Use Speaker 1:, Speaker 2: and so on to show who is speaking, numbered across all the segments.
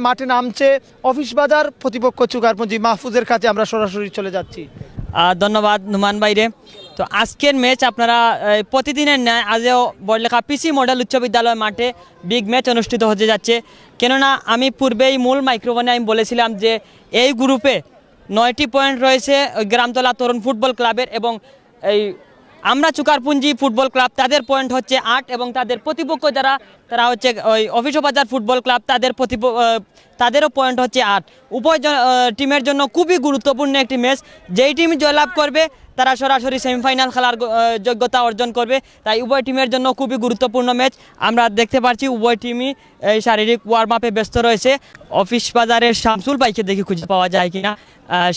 Speaker 1: মাঠে নামছে অফিস বাজার, প্রতিপক্ষ চুকারপুঞ্জি। মাহফুজের কাছে আমরা সরাসরি চলে যাচ্ছি।
Speaker 2: ধন্যবাদ নুমান ভাইরে। তো আজকের ম্যাচ আপনারা প্রতিদিনের ন্যায় আজও বড়লেখা পিসি মডেল উচ্চ বিদ্যালয় মাঠে বিগ ম্যাচ অনুষ্ঠিত হতে যাচ্ছে। কেননা আমি পূর্বেই মূল মাইক্রোফোনে আমি বলেছিলাম যে এই গ্রুপে 9টি পয়েন্ট রয়েছে গ্রামতলা তরুণ ফুটবল ক্লাবের, এবং এই আমরা চুকারপুঞ্জি ফুটবল ক্লাব তাদের পয়েন্ট হচ্ছে 8, এবং তাদের প্রতিপক্ষ যারা তারা হচ্ছে ওই অফিস বাজার ফুটবল ক্লাব তাদেরও পয়েন্ট হচ্ছে 8। উভয় টিমের জন্য খুবই গুরুত্বপূর্ণ একটি ম্যাচ। যেই টিম জয়লাভ করবে তারা সরাসরি সেমিফাইনাল খেলার যোগ্যতা অর্জন করবে। তাই উভয় টিমের জন্য খুবই গুরুত্বপূর্ণ ম্যাচ। আমরা দেখতে পাচ্ছি উভয় টিমই এই শারীরিক ওয়ার্ম আপে ব্যস্ত রয়েছে। অফিস বাজারের শামসুল ভাইকে দেখি খুঁজে পাওয়া যায় কিনা।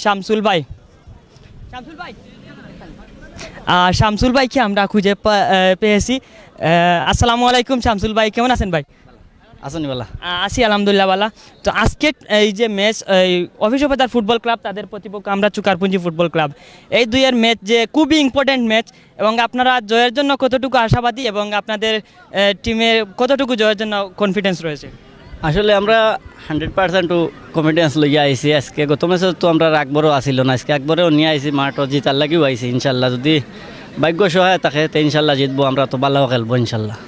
Speaker 2: শামসুল ভাইকে আমরা খুঁজে পেয়েছি। আসসালামু আলাইকুম শামসুল ভাই, কেমন আছেন ভাই? আছি আলহামদুলিল্লাহ ভালো। তো আজকে এই যে ম্যাচ অফিস বাজার ফুটবল ক্লাব তাদের প্রতিপক্ষ আমরা চুকারপুঞ্জি ফুটবল ক্লাব, এই দুইয়ের ম্যাচ যে খুবই ইম্পর্টেন্ট ম্যাচ, এবং আপনারা জয়ের জন্য কতটুকু আশাবাদী এবং আপনাদের টিমে কতটুকু জয়ের জন্য কনফিডেন্স রয়েছে?
Speaker 3: আসলে আমরা 100% কনফিডেন্স লইয়া আইছি। আজকে গত ম্যাচে তো আমরা আকবরও আসিল না, আজকে আকবরেও নিয়ে আইছি, মাঠও জিতার লাগিও আইছি। ইনশাল্লাহ যদি ভাগ্য সহায় থাকে তো ইনশাল্লাহ জিতবো, আমরা তো ভালো খেলবো ইনশাল্লাহ।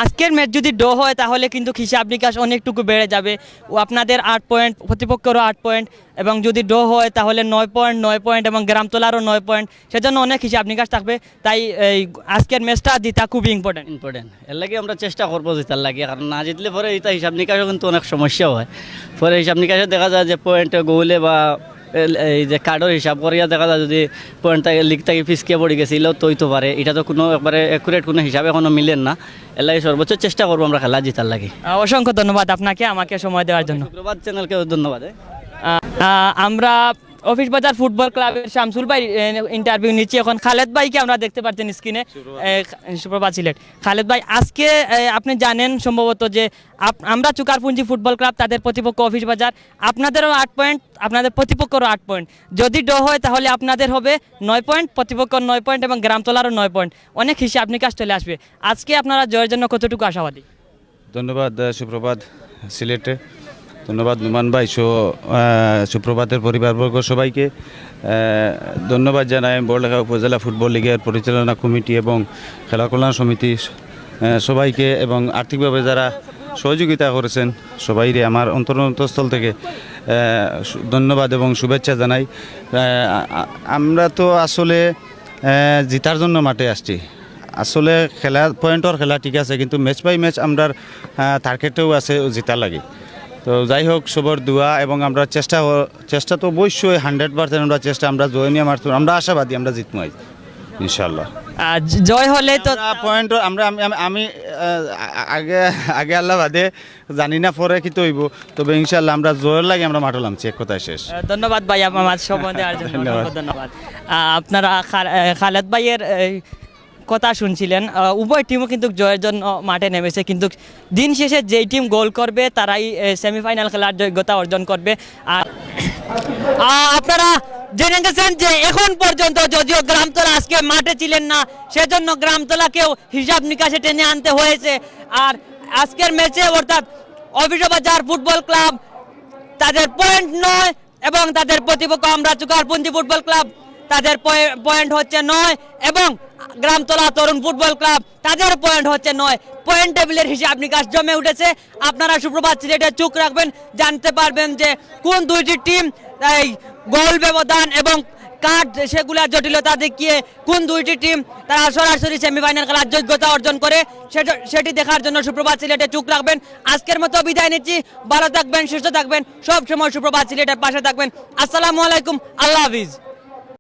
Speaker 2: আজকের ম্যাচ যদি ড্র হয় তাহলে কিন্তু হিসাব নিকাশ অনেকটুকু বেড়ে যাবে। ও আপনাদের 8 পয়েন্ট, প্রতিপক্ষেরও 8 পয়েন্ট, এবং যদি ড্র হয় তাহলে 9 পয়েন্ট এবং গ্রামতলারও 9 পয়েন্ট, সেজন্য অনেক হিসাব নিকাশ থাকবে। তাই এই আজকের ম্যাচটা জিতা খুবই ইম্পর্টেন্ট।
Speaker 3: এর লাগে আমরা চেষ্টা করবো জিতার লাগে, কারণ না জিতলে পরে এটা হিসাব নিকাশও কিন্তু অনেক সমস্যা হয়। পরে হিসাব নিকাশে দেখা যায় যে পয়েন্ট গোলে বা এই যে কার্ডের হিসাব করিয়া দেখা যায় যদি পয়েন্ট থাকে লিগ থেকে পিসকিয়া পড়ে গেছে এলেও তৈতো পারে। এটা তো কোনো একবারে অ্যাকুরেট কোনো হিসাবে এখনো মিলেন না। এর লাগে সর্বোচ্চ চেষ্টা করবো আমরা খেলা জিতার লাগে।
Speaker 2: অসংখ্য ধন্যবাদ আপনাকে আমাকে সময় দেওয়ার জন্য।
Speaker 3: শুক্রবার চ্যানেলকে ধন্যবাদ।
Speaker 2: আমরা অফিস বাজার ফুটবল ক্লাবের শামসুল ভাই ইন্টারভিউ নিচ্ছি। এখন খালেদ ভাইকে আমরা দেখতে পাচ্ছেন স্ক্রিনে। সুপ্রভাত সিলেট। খালেদ ভাই, আজকে আপনি জানেন সম্ভবত যে আমরা চুকারপুঞ্জি ফুটবল ক্লাব তাদের প্রতিপক্ষ অফিস বাজার, আপনাদেরও 8 পয়েন্ট, আপনাদের প্রতিপক্ষেরও 8 পয়েন্ট। যদি ড্র হয় তাহলে আপনাদের হবে 9 পয়েন্ট, প্রতিপক্ষর 9 পয়েন্ট এবং গ্রামতলারও 9 পয়েন্ট। অনেক হিসাব নিকাশ চলে আসবে। আজকে আপনারা জয়ের জন্য কতটুকু আশাবাদী?
Speaker 4: ধন্যবাদ সুপ্রভাত সিলেটে, ধন্যবাদ নুমান ভাই, সুপ্রভাতের পরিবারবর্গ সবাইকে ধন্যবাদ জানাই। বড়লেখা উপজেলা ফুটবল লীগের পরিচালনা কমিটি এবং খেলা কল্যাণ সমিতি সবাইকে, এবং আর্থিকভাবে যারা সহযোগিতা করেছেন সবাইরে আমার অন্তরস্থল থেকে ধন্যবাদ এবং শুভেচ্ছা জানাই। আমরা তো আসলে জিতার জন্য মাঠে আসছি। আসলে খেলা পয়েন্টর খেলা ঠিক আছে, কিন্তু ম্যাচ বাই ম্যাচ আমরা টার্গেটেও আছে জিতার লাগে। তো যাই হোক, সবর দোয়া এবং আমরা চেষ্টা তো অবশ্যই 100% আমরা চেষ্টা, আমরা জয় নিয়ে মারছি, আমরা আশাবাদী আমরা জিতবো ইনশাল্লাহ।
Speaker 2: জয় হলে তো
Speaker 4: পয়েন্ট আমি আগে আল্লাহ বাদে জানি না পরে কি তৈব, তবে ইনশাল্লাহ আমরা জয়ের লাগে আমরা মাঠে নামছি, এক কথায় শেষ।
Speaker 2: ধন্যবাদ ভাই আমার সময় দেওয়ার জন্য। ধন্যবাদ। আপনারা খালেদ ভাইয়ের কথা শুনছিলেন। উভয় টিমও কিন্তু জয়ের জন্য মাঠে নেমেছে, কিন্তু দিন শেষে যেই টিম গোল করবে তারাই সেমিফাইনাল খেলার যোগ্যতা অর্জন করবে। আর আপনারা জেনে গেছেন যে এখন পর্যন্ত যদিও গ্রামতলা আজকে মাঠে ছিলেন না, সেজন্য গ্রামতলাকেও হিসাব নিকাশে টেনে আনতে হয়েছে। আর আজকের ম্যাচে অর্থাৎ অফিস বাজার ফুটবল ক্লাব তাদের পয়েন্ট 9 এবং তাদের প্রতিপক্ষ আমরা চুকারপুঞ্জি ফুটবল ক্লাব তাদের পয়েন্ট হচ্ছে 9, এবং গ্রামতলা তরুণ ফুটবল ক্লাব তাদের পয়েন্ট হচ্ছে 9। পয়েন্ট টেবিলের হিসাব নিকাশ জমে উঠেছে। আপনারা সুপ্রভাত সিলেটে চোখ রাখবেন, জানতে পারবেন যে কোন দুইটি টিম এই গোল ব্যবধান এবং কার্ড সেগুলা জটিলতা দেখিয়ে কোন দুইটি টিম তারা সরাসরি সেমিফাইনাল খেলার যোগ্যতা অর্জন করে সেটি দেখার জন্য সুপ্রভাত সিলেটে চোখ রাখবেন। আজকের মতো বিদায় নিচ্ছি। ভালো থাকবেন, সুস্থ থাকবেন, সব সময় সুপ্রভাত সিলেটের পাশে থাকবেন। আসসালামু আলাইকুম, আল্লাহ হাফিজ।